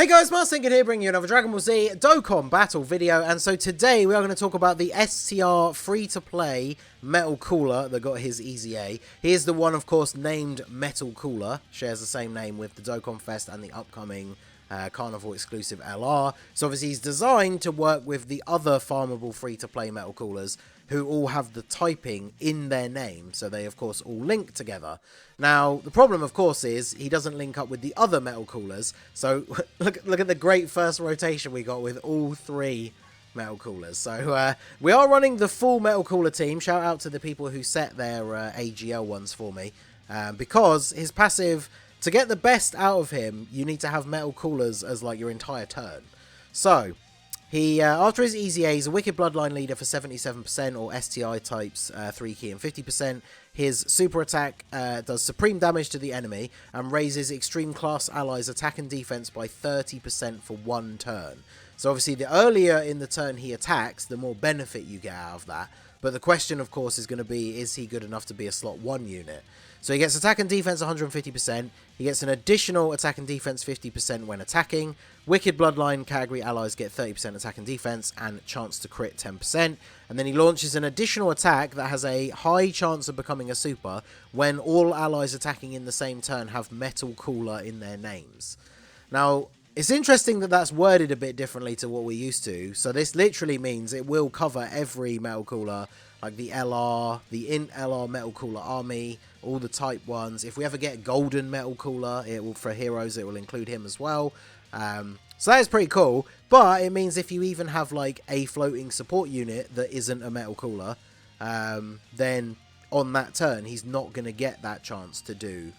guys, Marcinkin here, bringing you another Dragon Ball Z Dokkan Battle video, and so today we are going to talk about the STR free-to-play Metal Cooler that got his EZA. He is the one, of course, named Metal Cooler, shares the same name with the Dokkan Fest and the upcoming Carnival exclusive LR, so obviously he's designed to work with the other farmable free-to-play Metal Coolers, who all have the typing in their name, so they of course all link together. Now, the problem of course is, he doesn't link up with the other Metal Coolers, so look at the great first rotation we got with all three Metal Coolers. So we are running the full Metal Cooler team. Shout out to the people who set their AGL ones for me, because his passive, to get the best out of him, you need to have Metal Coolers as like your entire turn. So he, after his EZA, he's a Wicked Bloodline leader for 77%, or STI types 3 key and 50%. His super attack does supreme damage to the enemy and raises extreme class allies' attack and defense by 30% for 1 turn. So obviously the earlier in the turn he attacks, the more benefit you get out of that. But the question, of course, is going to be, is he good enough to be a slot 1 unit? So he gets attack and defense 150%. He gets an additional attack and defense 50% when attacking. Wicked Bloodline category allies get 30% attack and defense and chance to crit 10%. And then he launches an additional attack that has a high chance of becoming a super when all allies attacking in the same turn have Metal Cooler in their names. Now, it's interesting that that's worded a bit differently to what we're used to. So this literally means it will cover every Metal Cooler, like the LR, the Int LR Metal Cooler Army, all the type ones. If we ever get Golden Metal Cooler, it will, for heroes, it will include him as well. So that is pretty cool, but it means if you even have like a floating support unit that isn't a Metal Cooler, then on that turn, he's not going to get that chance to do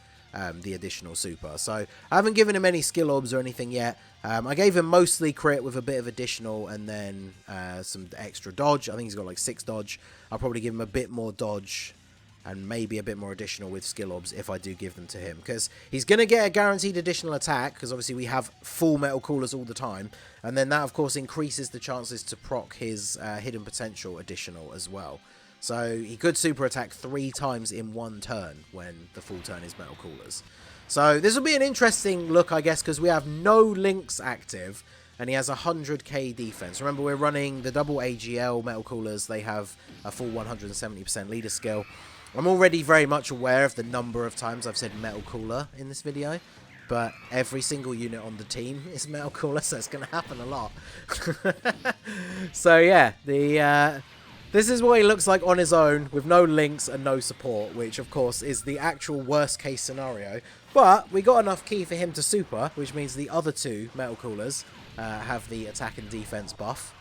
the additional super. So I haven't given him any skill orbs or anything yet. I gave him mostly crit with a bit of additional and then some extra dodge. I think he's got like 6 dodge. I'll probably give him a bit more dodge and maybe a bit more additional with skill orbs if I do give them to him, because he's going to get a guaranteed additional attack, because obviously we have full Metal Coolers all the time, and then that of course increases the chances to proc his hidden potential additional as well. So he could super attack 3 times in 1 turn when the full turn is Metal Coolers. So this will be an interesting look, I guess, because we have no links active and he has 100k defense. Remember, we're running the double AGL Metal Coolers. They have a full 170% leader skill. I'm already very much aware of the number of times I've said Metal Cooler in this video, but every single unit on the team is Metal Cooler, so it's going to happen a lot. So yeah, this is what he looks like on his own, with no links and no support, which of course is the actual worst case scenario. But we got enough key for him to super, which means the other 2 Metal Coolers have the attack and defense buff.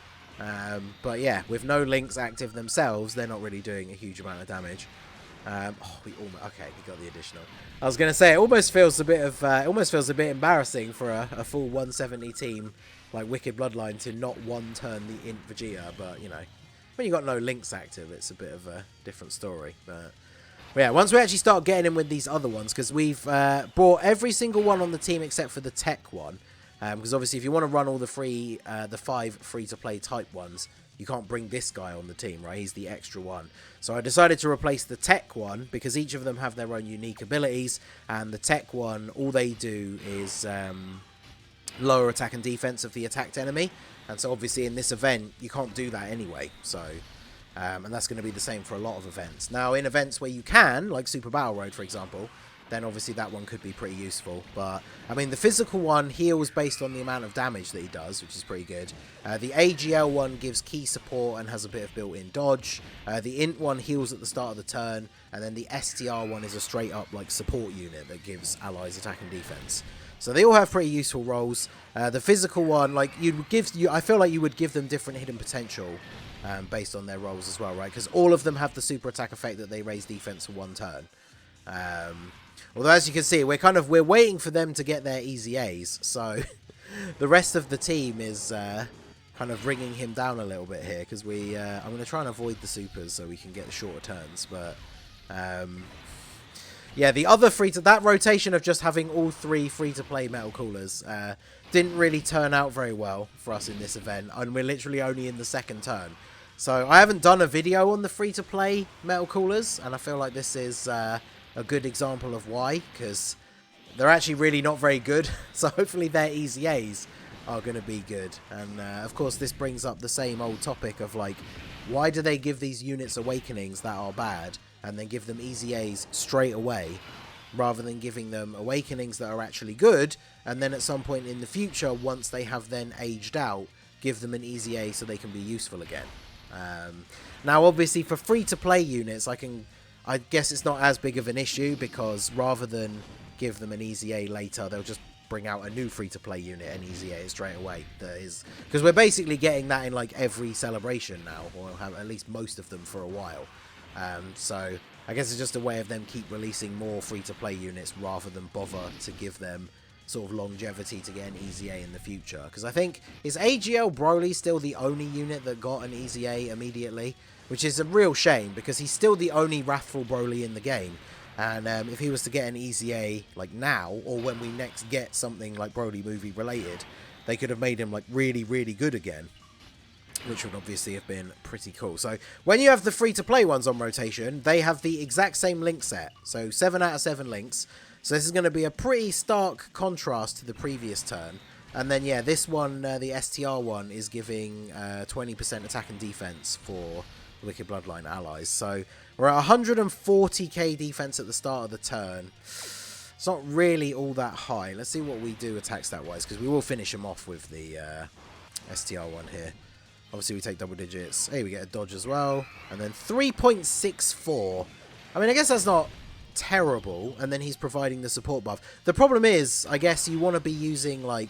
But yeah, with no links active themselves, they're not really doing a huge amount of damage. Okay, he got the additional. I was gonna say, it almost feels a bit embarrassing for a full 170 team like Wicked Bloodline to not 1 turn the Int Vegeta, but you know, when you got no links active, it's a bit of a different story. But yeah, once we actually start getting in with these other ones, because we've brought every single one on the team except for the tech one, because obviously if you want to run all the 5 free-to-play type ones, you can't bring this guy on the team, right? He's the extra one. So I decided to replace the tech one, because each of them have their own unique abilities, and the tech one, all they do is lower attack and defense of the attacked enemy. And so obviously in this event, you can't do that anyway. So, and that's going to be the same for a lot of events. Now, in events where you can, like Super Battle Road, for example, then obviously that one could be pretty useful. But, I mean, the physical one heals based on the amount of damage that he does, which is pretty good. The AGL one gives key support and has a bit of built-in dodge. The Int one heals at the start of the turn. And then the STR one is a straight-up, like, support unit that gives allies attack and defense. So they all have pretty useful roles. The physical one, like, I feel like you would give them different hidden potential based on their roles as well, right? Because all of them have the super attack effect that they raise defense for 1 turn. Although, as you can see, we're waiting for them to get their EZAs, so the rest of the team is kind of bringing him down a little bit here, because I'm going to try and avoid the supers so we can get the shorter turns, but yeah, the other that rotation of just having all 3 free-to-play Metal Coolers didn't really turn out very well for us in this event, and we're literally only in the 2nd turn. So I haven't done a video on the free-to-play Metal Coolers, and I feel like this is a good example of why, because they're actually really not very good. So hopefully their EZAs are going to be good. And of course this brings up the same old topic of like, why do they give these units awakenings that are bad and then give them EZAs straight away, rather than giving them awakenings that are actually good, and then at some point in the future, once they have then aged out, give them an EZA so they can be useful again. Now obviously for free-to-play units, I guess it's not as big of an issue, because rather than give them an EZA later, they'll just bring out a new free-to-play unit and EZA it straight away. Because we're basically getting that in like every celebration now, or have at least most of them for a while. So I guess it's just a way of them keep releasing more free-to-play units rather than bother to give them sort of longevity to get an EZA in the future. Because I think, is AGL Broly still the only unit that got an EZA immediately? Which is a real shame, because he's still the only Wrathful Broly in the game. And if he was to get an EZA like now, or when we next get something like Broly movie related, they could have made him like really, really good again, which would obviously have been pretty cool. So when you have the free-to-play ones on rotation, they have the exact same link set. So 7 out of 7 links. So this is going to be a pretty stark contrast to the previous turn. And then, yeah, this one, the STR one, is giving 20% attack and defense for Wicked Bloodline allies. So we're at 140k defense at the start of the turn. It's not really all that high. Let's see what we do attack stat-wise, because we will finish him off with the STR one here. Obviously, we take double digits. Hey, we get a dodge as well. And then 3.64. I mean, I guess that's not terrible. And then he's providing the support buff. The problem is, I guess you want to be using, like...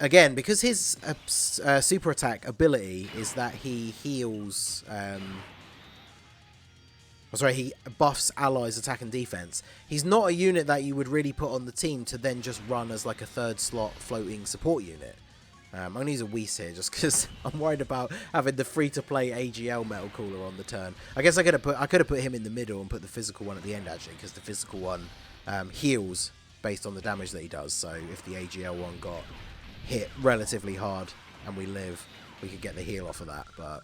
Again, because his super attack ability is that he heals... he buffs allies' attack and defense. He's not a unit that you would really put on the team to then just run as like a third slot floating support unit. I'm going to use a Whis here just because I'm worried about having the free-to-play AGL Metal Cooler on the turn. I guess I could have put him in the middle and put the physical one at the end, actually, because the physical one heals based on the damage that he does. So if the AGL one got hit relatively hard and we live, we could get the heal off of that. But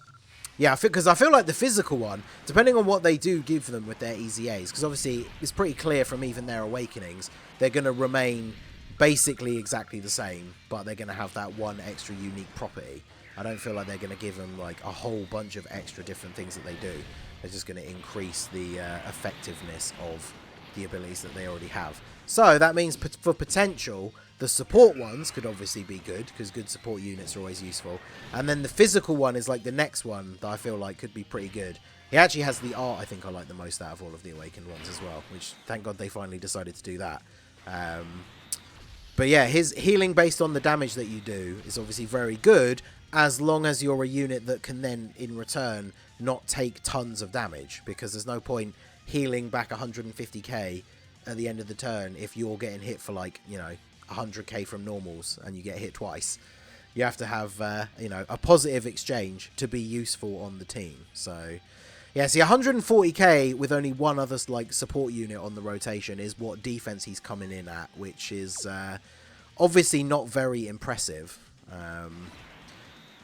yeah, because I feel like the physical one, depending on what they do give them with their EZAs, because obviously it's pretty clear from even their awakenings, they're going to remain basically exactly the same, but they're going to have that one extra unique property. I don't feel like they're going to give them like a whole bunch of extra different things that they do. They're just going to increase the effectiveness of the abilities that they already have. So that means for potential, the support ones could obviously be good, because good support units are always useful. And then the physical one is like the next one that I feel like could be pretty good. He actually has the art I think I like the most out of all of the awakened ones as well, which thank God they finally decided to do that. But yeah, his healing based on the damage that you do is obviously very good, as long as you're a unit that can then, in return, not take tons of damage, because there's no point healing back 150k at the end of the turn if you're getting hit for like, 100k from normals and you get hit twice. You have to have, a positive exchange to be useful on the team. So, yeah, see, 140k with only one other, like, support unit on the rotation is what defense he's coming in at, which is obviously not very impressive.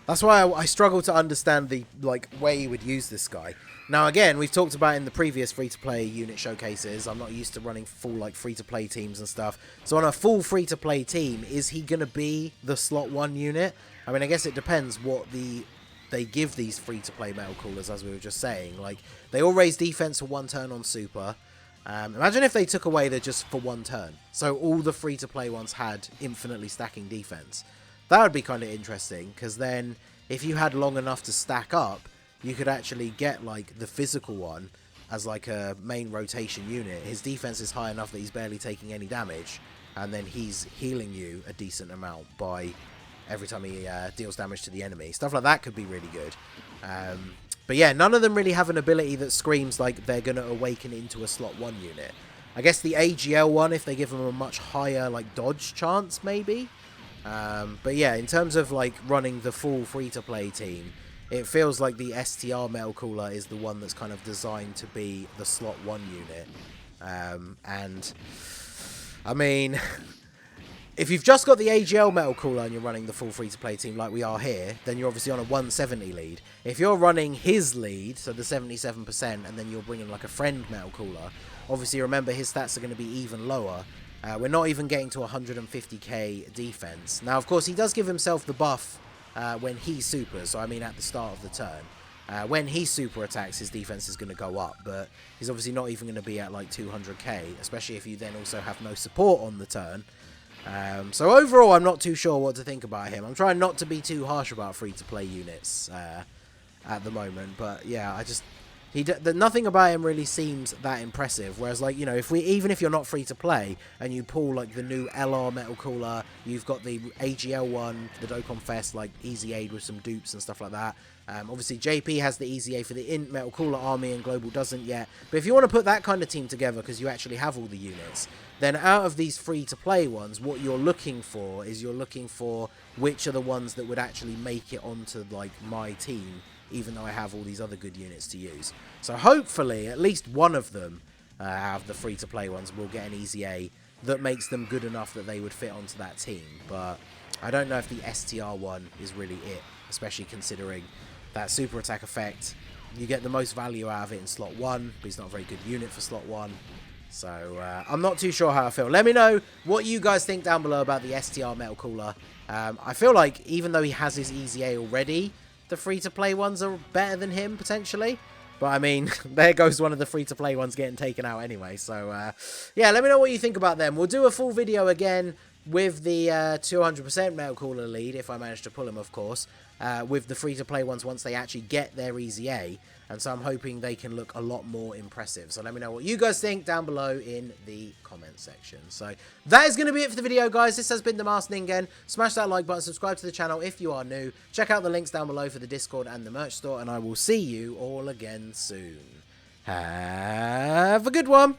That's why I struggle to understand the, way he would use this guy. Now, again, we've talked about in the previous free-to-play unit showcases, I'm not used to running full, free-to-play teams and stuff. So on a full free-to-play team, is he going to be the slot 1 unit? I mean, I guess it depends what they give these free-to-play Metal Coolers, as we were just saying. Like, they all raise defense for 1 turn on Super. Imagine if they took away the just for 1 turn. So all the free-to-play ones had infinitely stacking defense. That would be kind of interesting, because then if you had long enough to stack up, you could actually get, the physical one as, a main rotation unit. His defense is high enough that he's barely taking any damage, and then he's healing you a decent amount by every time he deals damage to the enemy. Stuff like that could be really good. But yeah, none of them really have an ability that screams like they're going to awaken into a slot 1 unit. I guess the AGL one, if they give them a much higher, dodge chance, maybe. But yeah, in terms of, running the full free-to-play team, it feels like the STR Metal Cooler is the one that's kind of designed to be the slot 1 unit. And, I mean, if you've just got the AGL Metal Cooler and you're running the full free-to-play team like we are here, then you're obviously on a 170 lead. If you're running his lead, so the 77%, and then you're bringing, a friend Metal Cooler, obviously remember his stats are going to be even lower. We're not even getting to 150k defense. Now, of course, he does give himself the buff when he supers, so I mean at the start of the turn. When he super attacks, his defense is going to go up, but he's obviously not even going to be at like 200k, especially if you then also have no support on the turn. So overall, I'm not too sure what to think about him. I'm trying not to be too harsh about free-to-play units at the moment, but yeah, nothing about him really seems that impressive. Whereas, like, you know, even if you're not free to play and you pull like the new LR Metal Cooler, you've got the AGL one, the Dokkan Fest, like Easy Aid with some dupes and stuff like that. Obviously, JP has the Easy Aid for the Int Metal Cooler army and Global doesn't yet. But if you want to put that kind of team together because you actually have all the units, then out of these free-to-play ones, what you're looking for is which are the ones that would actually make it onto like my team, even though I have all these other good units to use. So hopefully, at least one of them out of the free-to-play ones will get an Easy A that makes them good enough that they would fit onto that team. But I don't know if the STR one is really it, especially considering that super attack effect. You get the most value out of it in slot 1, but he's not a very good unit for slot 1. So I'm not too sure how I feel. Let me know what you guys think down below about the STR Metal Cooler. I feel like even though he has his Easy A already, the free-to-play ones are better than him, potentially. But, I mean, there goes one of the free-to-play ones getting taken out anyway. So, yeah, let me know what you think about them. We'll do a full video again with the 200% Metal Cooler lead, if I manage to pull him, of course, with the free-to-play ones once they actually get their Easy A. And so I'm hoping they can look a lot more impressive. So let me know what you guys think down below in the comment section. So that is going to be it for the video, guys. This has been The Masked Ningen. Smash that like button, subscribe to the channel if you are new. Check out the links down below for the Discord and the merch store. And I will see you all again soon. Have a good one.